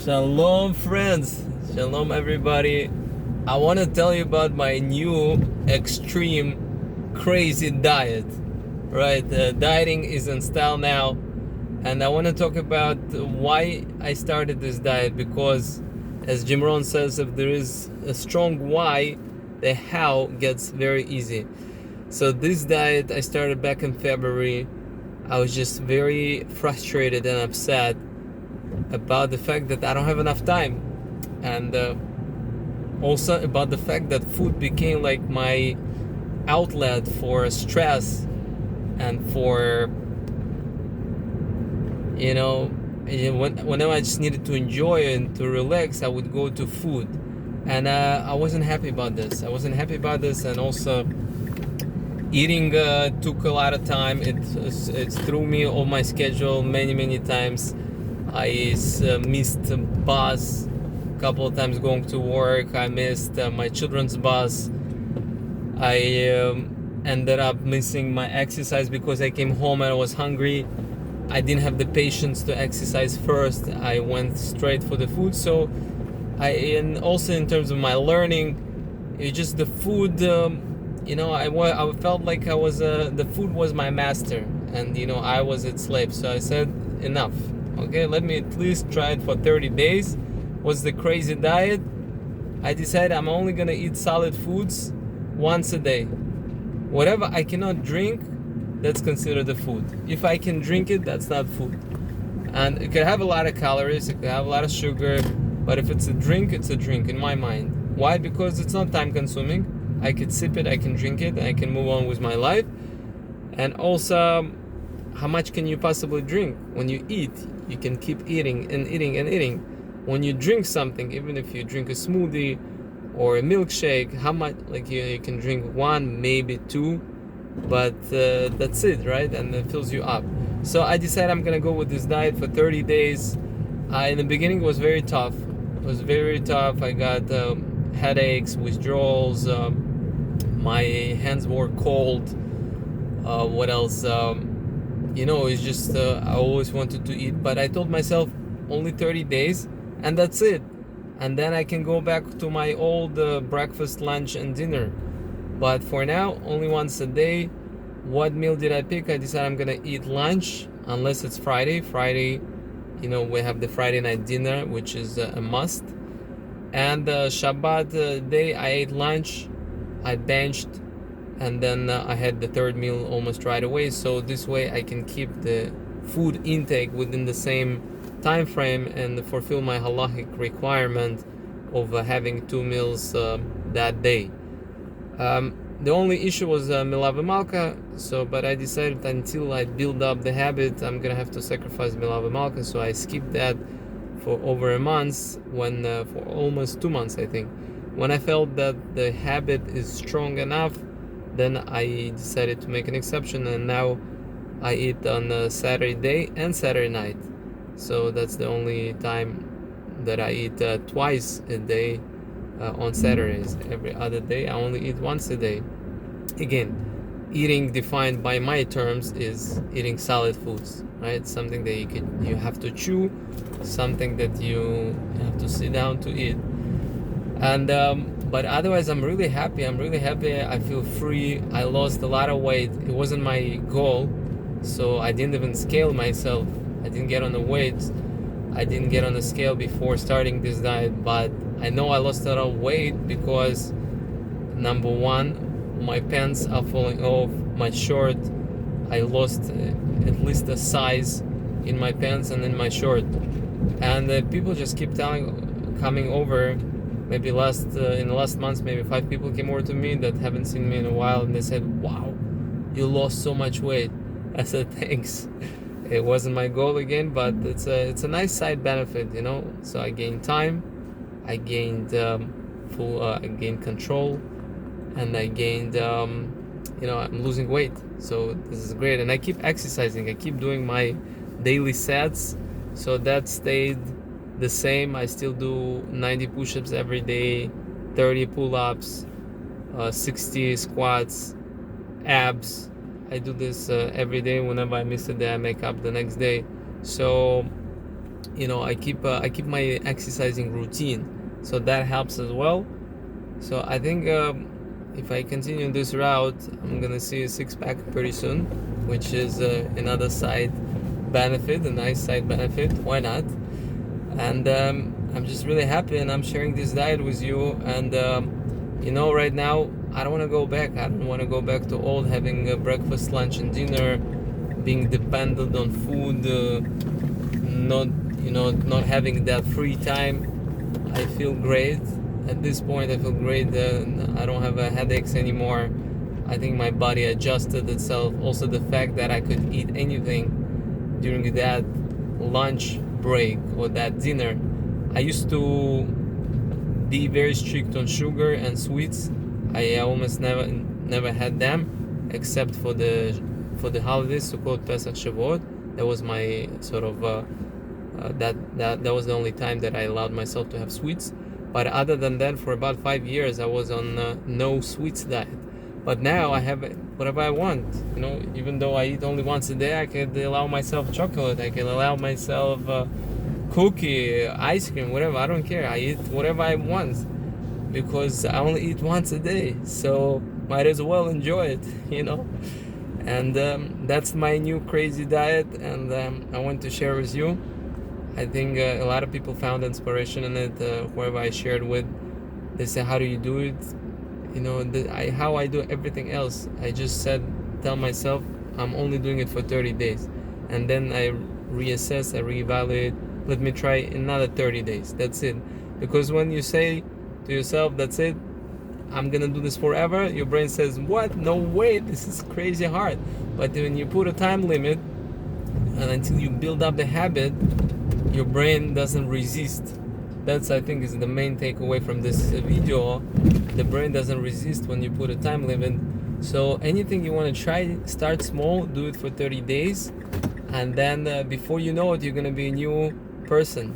Shalom, friends. Shalom, everybody. I want to tell you about my new extreme crazy diet. Right, dieting is in style now, and I want to talk about why I started this diet. Because, as Jim Rohn says, if there is a strong why, the how gets very easy. So this diet I started back in February. I was just very frustrated and upset about the fact that I don't have enough time, and also about the fact that food became like my outlet for stress and for, whenever I just needed to enjoy and to relax, I would go to food. And I wasn't happy about this. And also eating took a lot of time. It threw me off my schedule many times. I missed the bus a couple of times going to work. I missed my children's bus. I ended up missing my exercise because I came home and I was hungry. I didn't have the patience to exercise first. I went straight for the food. So and also in terms of my learning, it's just the food. I felt like I was the food was my master, and I was its slave. So I said, enough. Okay, let me at least try it for 30 days. What's the crazy diet? I decided I'm only gonna eat solid foods once a day. Whatever I cannot drink, that's considered a food. If I can drink it, that's not food. And it could have a lot of calories, it could have a lot of sugar, but if it's a drink, it's a drink in my mind. Why? Because it's not time consuming. I could sip it, I can drink it, and I can move on with my life. And also, how much can you possibly drink? When you eat, you can keep eating and eating and eating. When you drink something, even if you drink a smoothie or a milkshake, how much? Like you can drink one, maybe two, but that's it, right? And it fills you up. So I decided I'm gonna go with this diet for 30 days. In the beginning, it was very tough. I got headaches, withdrawals. My hands were cold. What else? It's just I always wanted to eat, but I told myself only 30 days, and that's it. And then I can go back to my old breakfast, lunch, and dinner. But for now, only once a day. What meal did I pick? I decided I'm gonna eat lunch, unless it's Friday. Friday, we have the Friday night dinner, which is a must. And Shabbat day, I ate lunch, I benched, and then I had the third meal almost right away. So this way I can keep the food intake within the same time frame and fulfill my halachic requirement of having 2 meals that day. The only issue was Milava Malka, but I decided until I build up the habit, I'm gonna have to sacrifice Milava Malka, so I skipped that for over a month, for almost 2 months, I think. When I felt that the habit is strong enough, then I decided to make an exception, and now I eat on Saturday day and Saturday night. So that's the only time that I eat twice a day on Saturdays. Every other day I only eat once a day. Again, eating defined by my terms is eating solid foods, right? Something that you have to chew, something that you have to sit down to eat. And but otherwise, I'm really happy. I feel free. I lost a lot of weight. It wasn't my goal, so I didn't even scale myself. I didn't get on the weights. I didn't get on the scale before starting this diet, but I know I lost a lot of weight because, number one, my pants are falling off. My short, I lost at least a size in my pants and in my short. And people just keep coming over. Maybe in the last months, maybe 5 people came over to me that haven't seen me in a while, and they said, "Wow, you lost so much weight." I said, "Thanks." It wasn't my goal again, but it's a nice side benefit, So I gained time, I gained I gained control, and I gained I'm losing weight. So this is great, and I keep exercising. I keep doing my daily sets, so that stayed the same. I still do 90 push-ups every day, 30 pull-ups, 60 squats, abs. I do this every day. Whenever I miss a day, I make up the next day. So I keep my exercising routine, so that helps as well. So I think if I continue this route, I'm gonna see a six-pack pretty soon, which is another side benefit, a nice side benefit. Why not? And I'm just really happy, and I'm sharing this diet with you. And right now I don't want to go back. I don't want to go back to old having breakfast, lunch, and dinner, being dependent on food, not not having that free time. I feel great at this point. I feel great. I don't have headaches anymore. I think my body adjusted itself. Also, the fact that I could eat anything during that lunch break or that dinner. I used to be very strict on sugar and sweets. I almost never had them, except for the holidays, Sukkot, Pesach, Shavuot. That was my sort of that was the only time that I allowed myself to have sweets. But other than that, for about 5 years, I was on no sweets diet. But now I have whatever I want. Even though I eat only once a day, I can allow myself chocolate. I can allow myself cookie, ice cream, whatever. I don't care. I eat whatever I want because I only eat once a day. So might as well enjoy it. And that's my new crazy diet, and I want to share with you. I think a lot of people found inspiration in it. Whoever I shared with, they say, "How do you do it?" How I do everything else. I just tell myself I'm only doing it for 30 days, and then I reassess, I reevaluate. Let me try another 30 days. That's it. Because when you say to yourself, "That's it, I'm gonna do this forever," your brain says, "What? No way, this is crazy hard." But when you put a time limit, and until you build up the habit, your brain doesn't resist. That's, I think, is the main takeaway from this video. The brain doesn't resist when you put a time limit. So anything you want to try, start small, do it for 30 days, and then before you know it, you're gonna be a new person.